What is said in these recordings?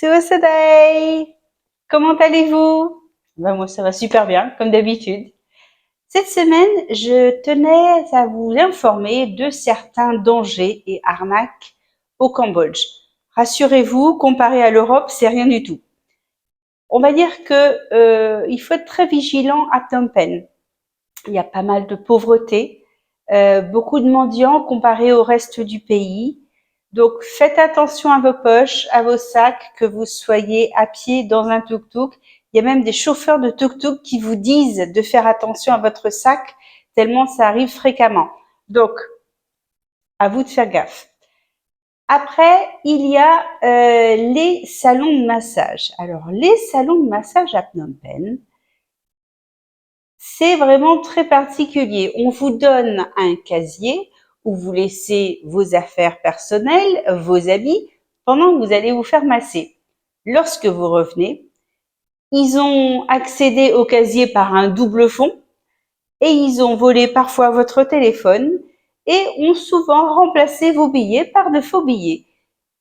Suosadai! Comment allez-vous? Ben moi ça va super bien, comme d'habitude. Cette semaine, je tenais à vous informer de certains dangers et arnaques au Cambodge. Rassurez-vous, comparé à l'Europe, c'est rien du tout. On va dire que il faut être très vigilant à Phnom Penh. Il y a pas mal de pauvreté, beaucoup de mendiants comparé au reste du pays. Donc faites attention à vos poches, à vos sacs, que vous soyez à pied dans un tuk-tuk. Il y a même des chauffeurs de tuk-tuk qui vous disent de faire attention à votre sac, tellement ça arrive fréquemment. Donc, à vous de faire gaffe. Après, il y a les salons de massage. Alors, les salons de massage à Phnom Penh, c'est vraiment très particulier. On vous donne un casier où vous laissez vos affaires personnelles, vos habits, pendant que vous allez vous faire masser. Lorsque vous revenez, ils ont accédé au casier par un double fond et ils ont volé parfois votre téléphone et ont souvent remplacé vos billets par de faux billets.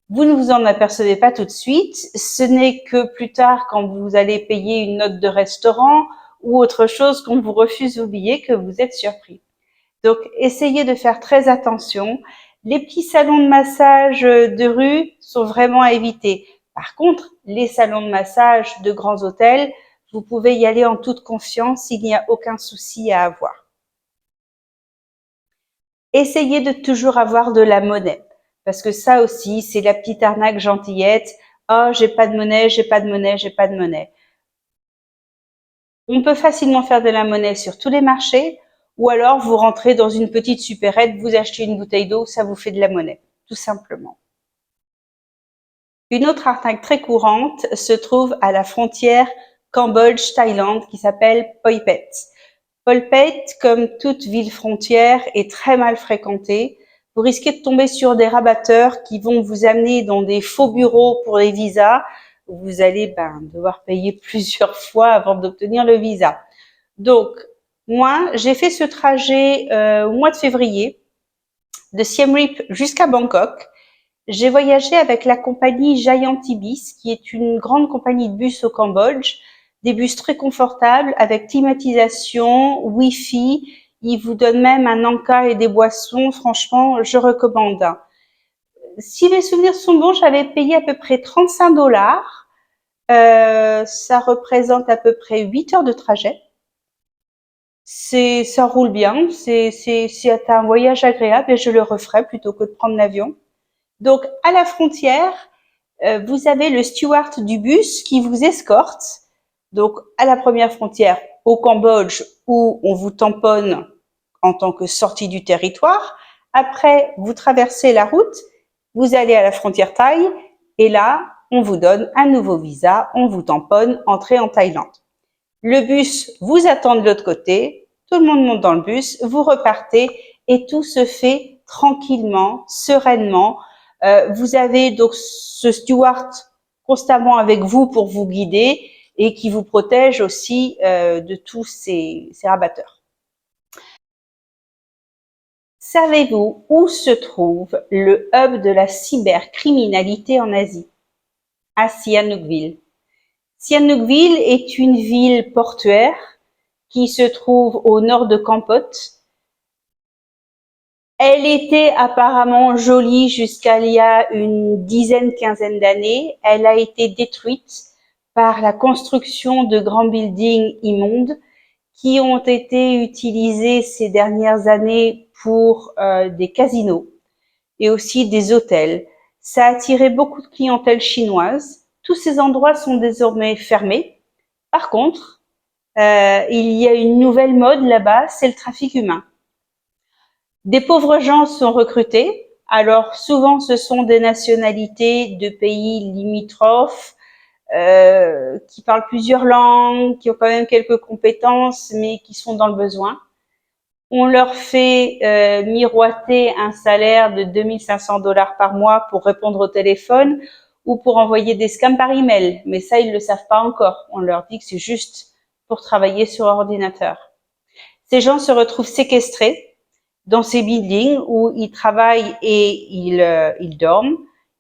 Vous ne vous en apercevez pas tout de suite, ce n'est que plus tard quand vous allez payer une note de restaurant ou autre chose qu'on vous refuse vos billets que vous êtes surpris. Donc essayez de faire très attention. Les petits salons de massage de rue sont vraiment à éviter. Par contre, les salons de massage de grands hôtels, vous pouvez y aller en toute confiance, il n'y a aucun souci à avoir. Essayez de toujours avoir de la monnaie. Parce que ça aussi, c'est la petite arnaque gentillette. Oh, j'ai pas de monnaie, j'ai pas de monnaie, j'ai pas de monnaie. On peut facilement faire de la monnaie sur tous les marchés, ou alors vous rentrez dans une petite supérette, vous achetez une bouteille d'eau, ça vous fait de la monnaie, tout simplement. Une autre arnaque très courante se trouve à la frontière Cambodge-Thaïlande qui s'appelle Poipet. Poipet, comme toute ville frontière, est très mal fréquentée. Vous risquez de tomber sur des rabatteurs qui vont vous amener dans des faux bureaux pour les visas. Vous allez devoir payer plusieurs fois avant d'obtenir le visa. Donc, moi, j'ai fait ce trajet au mois de février de Siem Reap jusqu'à Bangkok. J'ai voyagé avec la compagnie Giant Ibis, qui est une grande compagnie de bus au Cambodge. Des bus très confortables avec climatisation, Wi-Fi. Ils vous donnent même un encas et des boissons. Franchement, je recommande. Si mes souvenirs sont bons, j'avais payé à peu près 35 dollars. Ça représente à peu près 8 heures de trajet. Ça roule bien. C'est un voyage agréable et je le referai plutôt que de prendre l'avion. Donc, à la frontière, vous avez le steward du bus qui vous escorte. Donc, à la première frontière, au Cambodge, où on vous tamponne en tant que sortie du territoire. Après, vous traversez la route, vous allez à la frontière thaï, et là, on vous donne un nouveau visa, on vous tamponne, entrée en Thaïlande. Le bus vous attend de l'autre côté, tout le monde monte dans le bus, vous repartez, et tout se fait tranquillement, sereinement. Vous avez donc ce steward constamment avec vous pour vous guider et qui vous protège aussi de tous ces rabatteurs. Savez-vous où se trouve le hub de la cybercriminalité en Asie? À Sihanoukville. Sihanoukville est une ville portuaire qui se trouve au nord de Kampot. Elle était apparemment jolie jusqu'à il y a une dizaine, quinzaine d'années. Elle a été détruite par la construction de grands buildings immondes qui ont été utilisés ces dernières années pour des casinos et aussi des hôtels. Ça a attiré beaucoup de clientèle chinoise. Tous ces endroits sont désormais fermés. Par contre, il y a une nouvelle mode là-bas, c'est le trafic humain. Des pauvres gens sont recrutés. Alors souvent, ce sont des nationalités de pays limitrophes, qui parlent plusieurs langues, qui ont quand même quelques compétences, mais qui sont dans le besoin. On leur fait miroiter un salaire de 2500 dollars par mois pour répondre au téléphone ou pour envoyer des scams par email. Mais ça, ils ne le savent pas encore. On leur dit que c'est juste pour travailler sur ordinateur. Ces gens se retrouvent séquestrés dans ces buildings où ils travaillent et ils dorment.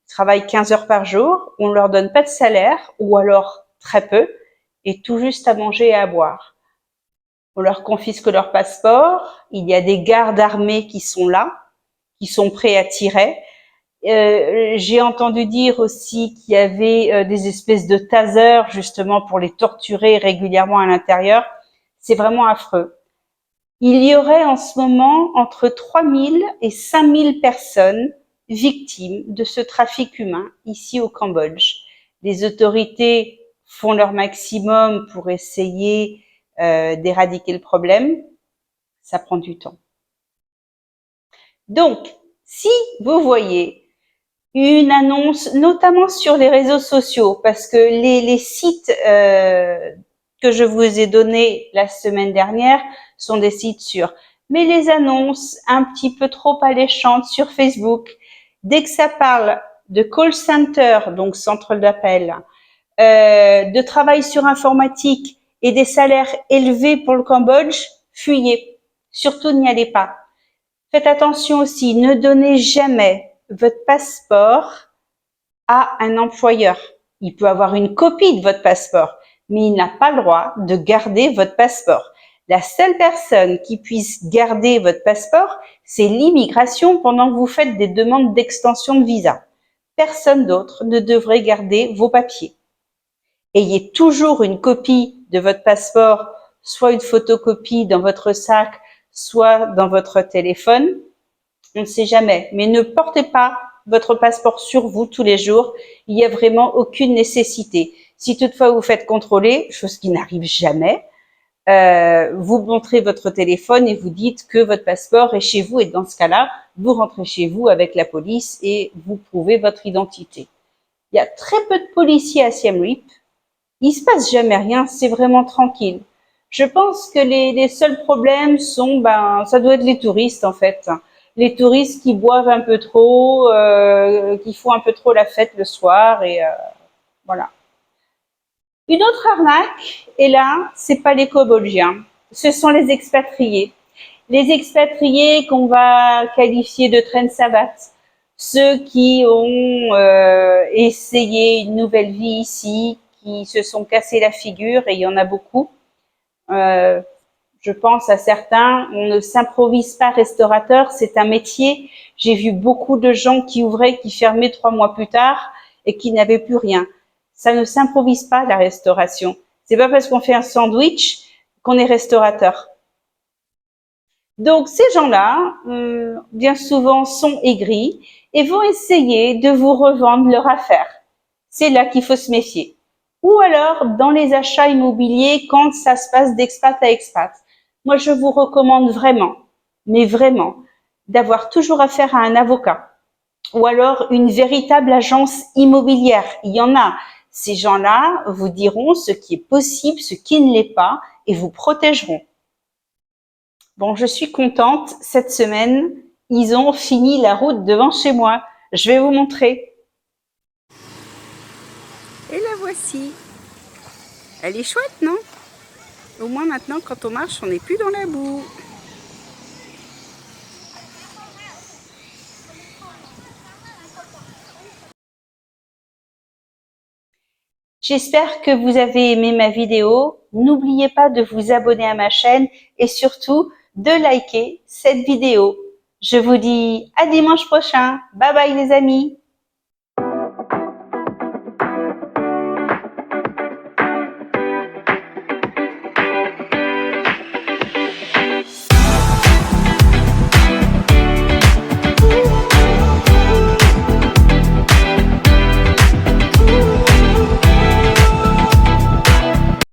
Ils travaillent 15 heures par jour, on leur donne pas de salaire, ou alors très peu, et tout juste à manger et à boire. On leur confisque leur passeport, il y a des gardes armés qui sont là, qui sont prêts à tirer. J'ai entendu dire aussi qu'il y avait des espèces de tasers justement pour les torturer régulièrement à l'intérieur. C'est vraiment affreux. Il y aurait en ce moment entre 3000 et 5000 personnes victimes de ce trafic humain ici au Cambodge. Les autorités font leur maximum pour essayer d'éradiquer le problème. Ça prend du temps. Donc, si vous voyez une annonce, notamment sur les réseaux sociaux, parce que les sites que je vous ai donnés la semaine dernière sont des sites sûrs. Mais les annonces un petit peu trop alléchantes sur Facebook, dès que ça parle de call center, donc centre d'appel, de travail sur informatique et des salaires élevés pour le Cambodge, fuyez. Surtout n'y allez pas. Faites attention aussi, ne donnez jamais votre passeport à un employeur. Il peut avoir une copie de votre passeport, mais il n'a pas le droit de garder votre passeport. La seule personne qui puisse garder votre passeport, c'est l'immigration pendant que vous faites des demandes d'extension de visa. Personne d'autre ne devrait garder vos papiers. Ayez toujours une copie de votre passeport, soit une photocopie dans votre sac, soit dans votre téléphone. On ne sait jamais, mais ne portez pas votre passeport sur vous tous les jours. Il n'y a vraiment aucune nécessité. Si toutefois vous faites contrôler, chose qui n'arrive jamais, vous montrez votre téléphone et vous dites que votre passeport est chez vous, et dans ce cas-là, vous rentrez chez vous avec la police et vous prouvez votre identité. Il y a très peu de policiers à Siem Reap. Il se passe jamais rien, c'est vraiment tranquille. Je pense que les seuls problèmes sont, ça doit être les touristes en fait. Les touristes qui boivent un peu trop, qui font un peu trop la fête le soir et voilà. Une autre arnaque, et là, c'est pas les Cambodgiens, ce sont les expatriés. Les expatriés qu'on va qualifier de traîne savate. Ceux qui ont essayé une nouvelle vie ici, qui se sont cassés la figure, et il y en a beaucoup. Je pense à certains, on ne s'improvise pas restaurateur, c'est un métier. J'ai vu beaucoup de gens qui ouvraient, qui fermaient 3 mois plus tard et qui n'avaient plus rien. Ça ne s'improvise pas, la restauration. C'est pas parce qu'on fait un sandwich qu'on est restaurateur. Donc ces gens-là, bien souvent, sont aigris et vont essayer de vous revendre leur affaire. C'est là qu'il faut se méfier. Ou alors dans les achats immobiliers quand ça se passe d'expat à expat. Moi, je vous recommande vraiment, mais vraiment, d'avoir toujours affaire à un avocat ou alors une véritable agence immobilière. Il y en a. Ces gens-là vous diront ce qui est possible, ce qui ne l'est pas et vous protégeront. Bon, je suis contente. Cette semaine, ils ont fini la route devant chez moi. Je vais vous montrer. Et la voici. Elle est chouette, non? Au moins maintenant, quand on marche, on n'est plus dans la boue. J'espère que vous avez aimé ma vidéo. N'oubliez pas de vous abonner à ma chaîne et surtout de liker cette vidéo. Je vous dis à dimanche prochain. Bye bye les amis.